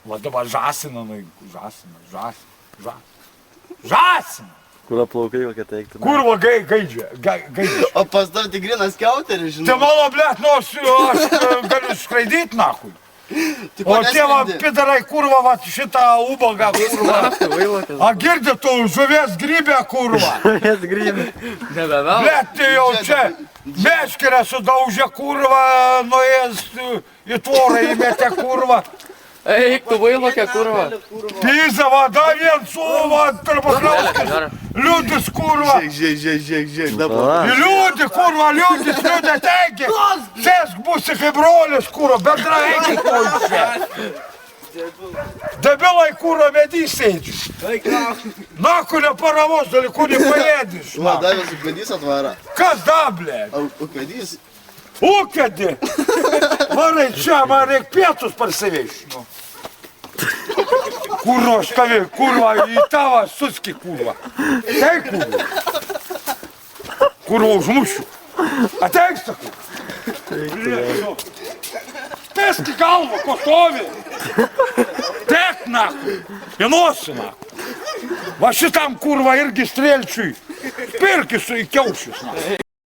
Va dabar žasina, žasina. Kur plaukai kokie teikti? Kurva gaidžia. O pas tavai tik grinas kiauteris, žinai. Tai mano, blėt, nors aš galiu skraidyti, nahui. O tėva pidarai, kurva, va šitą ubagą, kurva. A girdi tu, žuvies grybė, kurva. Žuvies grybė. Nebevėl. Blėt, tai jau čia meškerę sudaužė, kurva, nuėjęs į tvorą įmetė, kurva. Eik, tu vailokė, kurva. Pizza, va, da vien suva, tarpakrauskis. Liūdis, kurva. Žiūrėk, dabar. Liūdį, kurva, liūdis, tegi. Sėsk būsi kaip brolis, kurva, bendra eigi kočia. Debilai, kurva, medys sėdžiu. Na, kuria paravos dalykų nepaėdys. Va, davės ukvedys atvara. Kas dablė? Ukvedys? Ūkėdi. Varai čia, man reik pietus parsiveišinu. Kurva, škavi, kurva, į tavą suski, kurva. Teik, kurva. Kurva, užmušiu. Ateik, sakau. Teski galvą, ko stovi. Tek, naku. Į nosį, naku. Va šitam, kurva, irgi strėlčiui. Pirkis į kiaušius, naku.